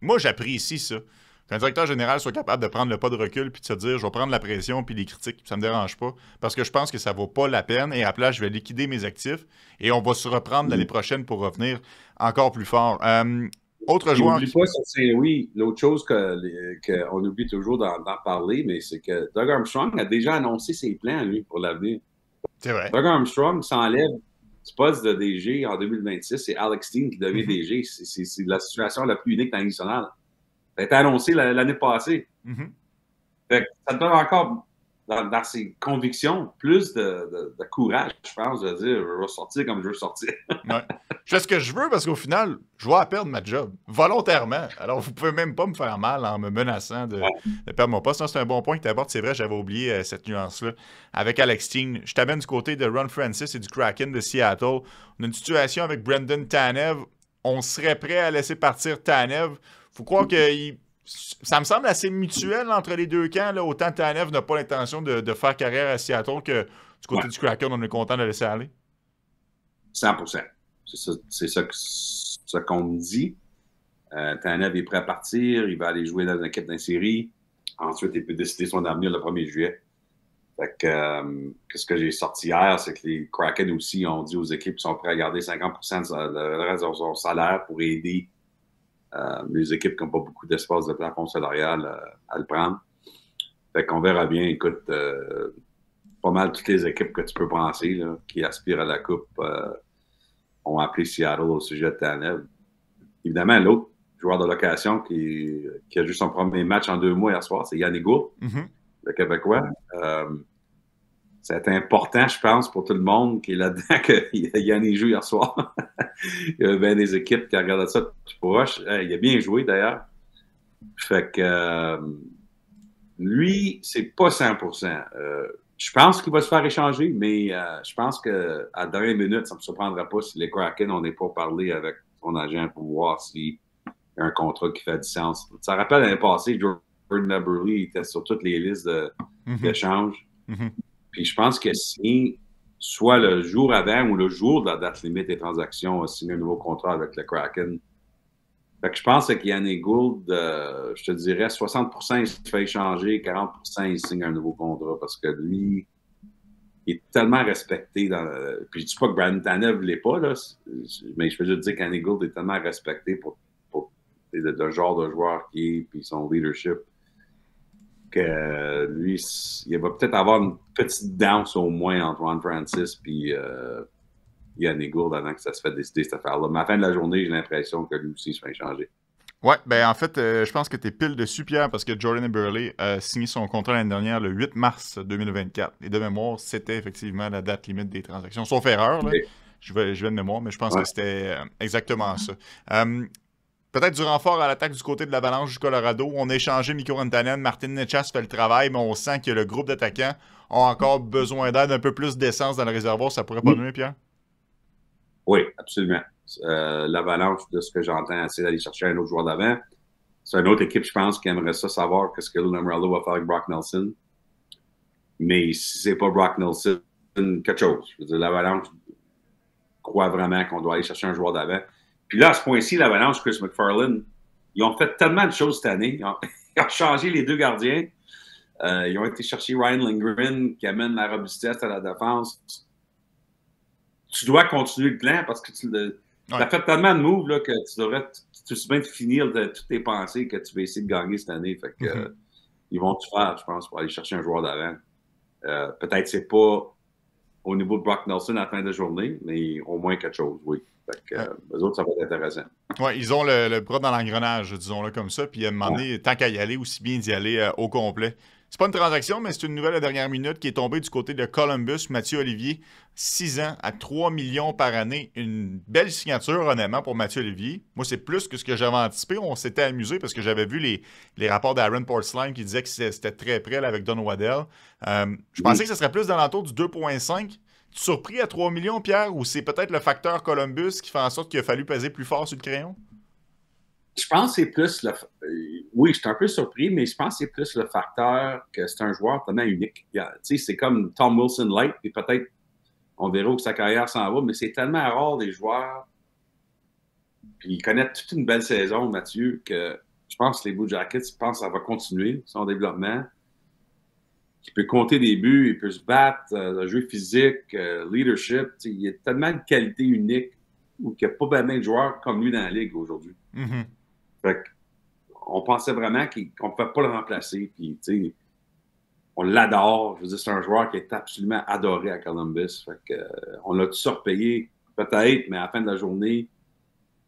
moi, j'apprécie ça. Qu'un directeur général soit capable de prendre le pas de recul puis de se dire, je vais prendre la pression puis les critiques, ça me dérange pas. Parce que je pense que ça vaut pas la peine. Et à la place, je vais liquider mes actifs et on va se reprendre l'année prochaine pour revenir encore plus fort. Autre joueur. N'oublie pas, oui, l'autre chose qu'on oublie toujours d'en parler, mais c'est que Doug Armstrong a déjà annoncé ses plans, lui, pour l'avenir. C'est vrai. Doug Armstrong s'enlève du poste de DG en 2026. C'est Alex Steen qui devient DG. C'est la situation la plus unique dans la Ligue nationale. Ça a été annoncé l'année passée. Fait que ça te donne encore, dans ses convictions, plus de courage, je pense, de dire je vais sortir comme je veux sortir. Ouais. Je fais ce que je veux parce qu'au final, je vais perdre ma job volontairement. Alors, vous pouvez même pas me faire mal en me menaçant de perdre mon poste. C'est un bon point que tu abordes. C'est vrai, j'avais oublié cette nuance-là. Avec Alex Steen, je t'amène du côté de Ron Francis et du Kraken de Seattle. On a une situation avec Brendan Tanev. On serait prêt à laisser partir Tanev. Faut croire que ça me semble assez mutuel entre les deux camps. Là. Autant Tanev n'a pas l'intention de faire carrière à Seattle que du côté du Kraken, on est content de le laisser aller. 100%. C'est ça qu'on me dit. Tanev est prêt à partir. Il va aller jouer dans une équipe d'une série. Ensuite, il peut décider son avenir le 1er juillet. Fait que, ce que j'ai sorti hier, c'est que les Kraken aussi ont dit aux équipes qu'ils sont prêts à garder 50% le reste de son salaire pour aider les équipes qui n'ont pas beaucoup d'espace de plafond salarial à le prendre. Fait qu'on verra bien. Écoute, pas mal toutes les équipes que tu peux penser là, qui aspirent à la Coupe ont appelé Seattle au sujet de Tanev. Évidemment, l'autre joueur de location qui a joué son premier match en 2 mois hier soir, c'est Yannick Gourde, le Québécois. C'est important, je pense, pour tout le monde qui est là-dedans que Yannick joue hier soir. Il y a bien des équipes qui regardent ça tout proche. Il a bien joué, d'ailleurs. Fait que lui, c'est pas 100%. Je pense qu'il va se faire échanger, mais je pense qu'à la dernière minute, ça ne me surprendra pas si les Kraken n'en aient pas parlé avec son agent pour voir s'il y a un contrat qui fait du sens. Ça rappelle l'année passée, Jordan Eberle était sur toutes les listes d'échanges. Puis je pense que si, soit le jour avant ou le jour de la date limite des transactions, a signé un nouveau contrat avec le Kraken. Fait que je pense que Yannick Gourde, je te dirais, 60% il se fait échanger, 40% il signe un nouveau contrat parce que lui, il est tellement respecté. Puis je dis pas que Brandon Tanev ne l'est pas, là, mais je veux juste dire qu'Yannick Gourde est tellement respecté pour le genre de joueur qu'il est puis son leadership que lui, il va peut-être avoir une petite danse au moins entre Ron Francis puis Yannick Gourde avant que ça se fait décider cette affaire-là. Mais à la fin de la journée, j'ai l'impression que lui aussi se fait échanger. Ouais, ben en fait, je pense que tu es pile dessus, Pierre, parce que Jordan Eberle a signé son contrat l'année dernière le 8 mars 2024. Et de mémoire, c'était effectivement la date limite des transactions. Sauf erreur, là. Okay. Je vais de mémoire, mais je pense que c'était exactement ça. Peut-être du renfort à l'attaque du côté de l'Avalanche du Colorado. On a échangé Mikko Rantanen, Martin Necas fait le travail, mais on sent que le groupe d'attaquants a encore besoin d'aide, un peu plus d'essence dans le réservoir. Ça pourrait pas nuire, Pierre? Oui, absolument. L'Avalanche, de ce que j'entends, c'est d'aller chercher un autre joueur d'avant. C'est une autre équipe, je pense, qui aimerait ça savoir qu'est-ce que Lou Lamoriello va faire avec Brock Nelson. Mais si c'est pas Brock Nelson, quelque chose. Je veux dire, l'Avalanche croit vraiment qu'on doit aller chercher un joueur d'avant. Puis là, à ce point-ci, l'Avalanche, Chris McFarland, ils ont fait tellement de choses cette année. Ils ont changé les 2 gardiens. Ils ont été chercher Ryan Lindgren, qui amène la robustesse à la défense. Tu dois continuer le plan parce que tu as fait tellement de moves là, que tu devrais tout de même finir toutes tes pensées que tu vas essayer de gagner cette année. Fait que, ils vont tout faire, je pense, pour aller chercher un joueur d'avant. Peut-être que c'est pas au niveau de Brock Nelson à la fin de la journée, mais au moins quelque chose, oui. Fait que, eux autres, ça va être intéressant. Oui, ils ont le bras dans l'engrenage, disons-le comme ça. Puis à un moment donné, tant qu'à y aller, aussi bien d'y aller au complet. C'est pas une transaction, mais c'est une nouvelle à la dernière minute qui est tombée du côté de Columbus. Mathieu Olivier, 6 ans à 3 millions par année. Une belle signature, honnêtement, pour Mathieu Olivier. Moi, c'est plus que ce que j'avais anticipé. On s'était amusé parce que j'avais vu les rapports d'Aaron Portzline qui disaient que c'était très près là, avec Don Waddell. Je pensais que ça serait plus dans l'entour du 2,5. Tu es surpris à 3 millions, Pierre, ou c'est peut-être le facteur Columbus qui fait en sorte qu'il a fallu peser plus fort sur le crayon? Je pense que c'est plus oui, je suis un peu surpris, mais je pense que c'est plus le facteur que c'est un joueur tellement unique. Tu sais, c'est comme Tom Wilson Light, puis peut-être on verra où sa carrière s'en va, mais c'est tellement rare des joueurs. Puis il connaît toute une belle saison, Mathieu, que je pense que les Blue Jackets pensent que ça va continuer son développement. Il peut compter des buts, il peut se battre, jeu physique, leadership. Il y a tellement de qualités uniques qu'il n'y a pas bien de joueurs comme lui dans la Ligue aujourd'hui. Fait on pensait vraiment qu'on ne pouvait pas le remplacer. Puis, on l'adore. Je veux dire, c'est un joueur qui est absolument adoré à Columbus. Fait que, on l'a surpayé, peut-être, mais à la fin de la journée,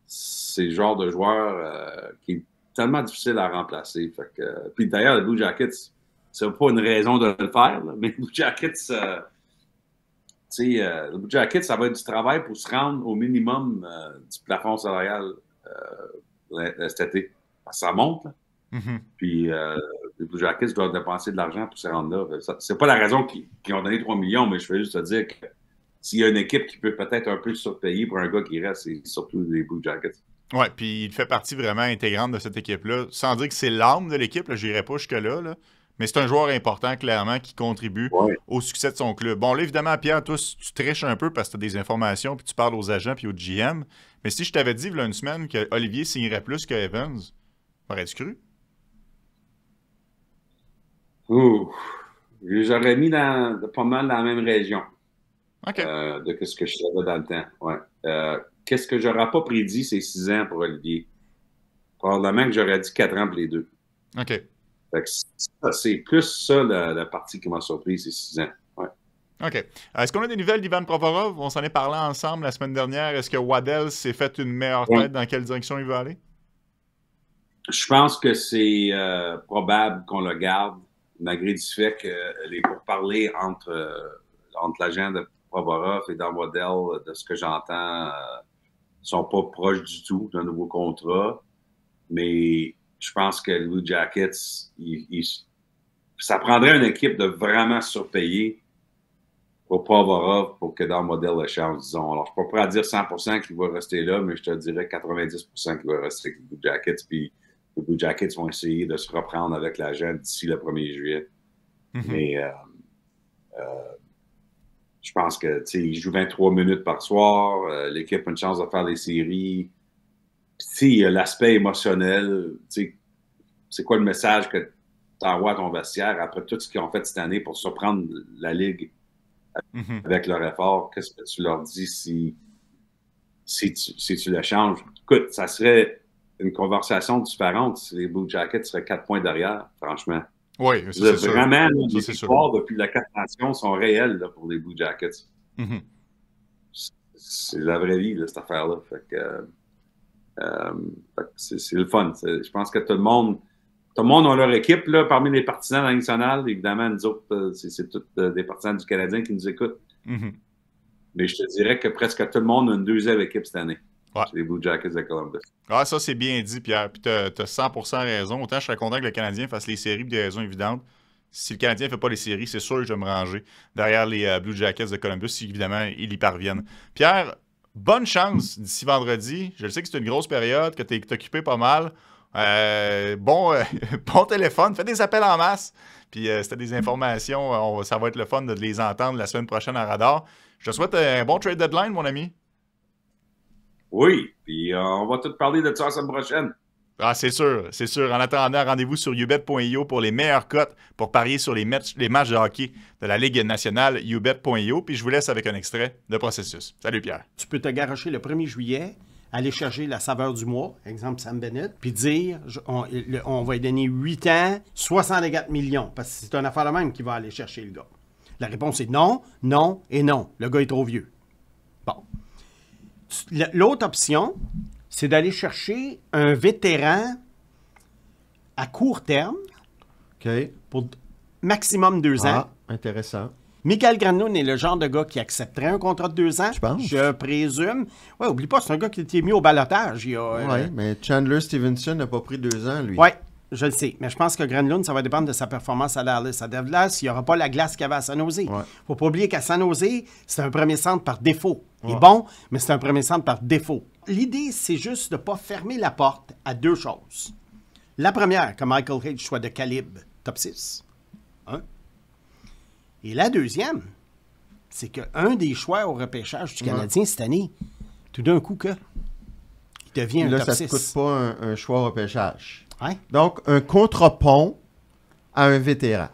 c'est le genre de joueur qui est tellement difficile à remplacer. Fait que, puis d'ailleurs, les Blue Jackets, c'est pas une raison de le faire, là, mais les Blue Jackets, le Blue Jackets, ça va être du travail pour se rendre au minimum du plafond salarial cet été. Ça monte, là. Puis les Blue Jackets doivent dépenser de l'argent pour se rendre là. C'est pas la raison qu'ils ont donné 3 millions, mais je veux juste te dire que s'il y a une équipe qui peut peut-être un peu surpayer pour un gars qui reste, c'est surtout les Blue Jackets. Oui, puis il fait partie vraiment intégrante de cette équipe-là. Sans dire que c'est l'âme de l'équipe, je n'irai pas jusque-là, là. Mais c'est un joueur important, clairement, qui contribue au succès de son club. Bon, là, évidemment, Pierre, toi, tu triches un peu parce que tu as des informations, puis tu parles aux agents puis aux GM. Mais si je t'avais dit, il y a une semaine, que Olivier signerait plus que Evans, aurais-tu cru? J'aurais mis pas mal dans la même région. OK. De ce que je savais dans le temps. Ouais. Qu'est-ce que j'aurais pas prédit, c'est 6 ans pour Olivier. Probablement que j'aurais dit 4 ans pour les deux. OK. Fait que c'est plus ça la partie qui m'a surpris, c'est 6 ans. Ouais. OK. Est-ce qu'on a des nouvelles d'Ivan Provorov? On s'en est parlé ensemble la semaine dernière. Est-ce que Waddell s'est fait une meilleure tête dans quelle direction il veut aller? Je pense que c'est probable qu'on le garde, malgré du fait que les pourparlers entre l'agent de Provorov et Dan Waddell, de ce que j'entends, sont pas proches du tout d'un nouveau contrat. Mais je pense que les Blue Jackets, ça prendrait une équipe de vraiment surpayer pour Provorov pour que Dan Waddell le change, disons. Alors, je ne suis pas prêt à dire 100% qu'il va rester là, mais je te dirais 90% qu'il va rester avec les Blue Jackets. Puis les Blue Jackets vont essayer de se reprendre avec l'agent d'ici le 1er juillet. Mais je pense que il joue 23 minutes par soir. L'équipe a une chance de faire les séries. Puis l'aspect émotionnel, c'est quoi le message que tu envoies à ton vestiaire après tout ce qu'ils ont fait cette année pour surprendre la Ligue avec leur effort? Qu'est-ce que tu leur dis si tu le changes? Écoute, ça serait une conversation différente si les Blue Jackets seraient 4 points derrière, franchement. Oui, c'est sûr. Vraiment, les victoires depuis la 4 nations sont réelles là, pour les Blue Jackets. C'est la vraie vie, là, cette affaire-là. Fait que c'est le fun. Je pense que tout le monde a leur équipe là, parmi les partisans de la Ligue nationale. Évidemment, nous autres, c'est tous des partisans du Canadien qui nous écoutent. Mais je te dirais que presque tout le monde a une deuxième équipe cette année. Ouais. C'est les Blue Jackets de Columbus. Ah, ça, c'est bien dit, Pierre. Puis tu as 100% raison. Autant je serais content que le Canadien fasse les séries pour des raisons évidentes. Si le Canadien ne fait pas les séries, c'est sûr que je vais me ranger derrière les Blue Jackets de Columbus si, évidemment, ils y parviennent. Pierre, bonne chance d'ici vendredi. Je le sais que c'est une grosse période, que tu es occupé pas mal. Bon téléphone, fais des appels en masse. Puis c'était des informations, ça va être le fun de les entendre la semaine prochaine à Radar. Je te souhaite un bon trade deadline, mon ami. Oui, puis on va tout parler de ça la semaine prochaine. Ah, c'est sûr, c'est sûr. En attendant, rendez-vous sur ubet.io pour les meilleures cotes pour parier sur les matchs de hockey de la Ligue nationale, ubet.io. Puis je vous laisse avec un extrait de processus. Salut Pierre. Tu peux te garocher le 1er juillet, aller chercher la saveur du mois, exemple Sam Bennett, puis dire on va lui donner 8 ans, 64 millions, parce que c'est une affaire de même qui va aller chercher le gars. La réponse est non, non et non. Le gars est trop vieux. Bon. L'autre option, c'est d'aller chercher un vétéran à court terme pour maximum 2 ans. Intéressant. Michael Granlund est le genre de gars qui accepterait un contrat de 2 ans. Je pense. Je présume. Oui, oublie pas, c'est un gars qui a été mis au balotage. Oui, mais Chandler Stevenson n'a pas pris 2 ans, lui. Oui, je le sais. Mais je pense que Granlund, ça va dépendre de sa performance à Dallas. À Dallas, il n'y aura pas la glace qu'il y avait à San Jose. Il ne faut pas oublier qu'à San Jose, c'est un premier centre par défaut. Il est bon, mais c'est un premier centre par défaut. L'idée, c'est juste de ne pas fermer la porte à 2 choses. La première, que Michael Hage soit de calibre top 6. Et la deuxième, c'est qu'un des choix au repêchage du Canadien cette année, tout d'un coup, il devient un top 6. Là, ça ne coûte pas un choix au repêchage. Ouais. Donc, un contrepont à un vétéran.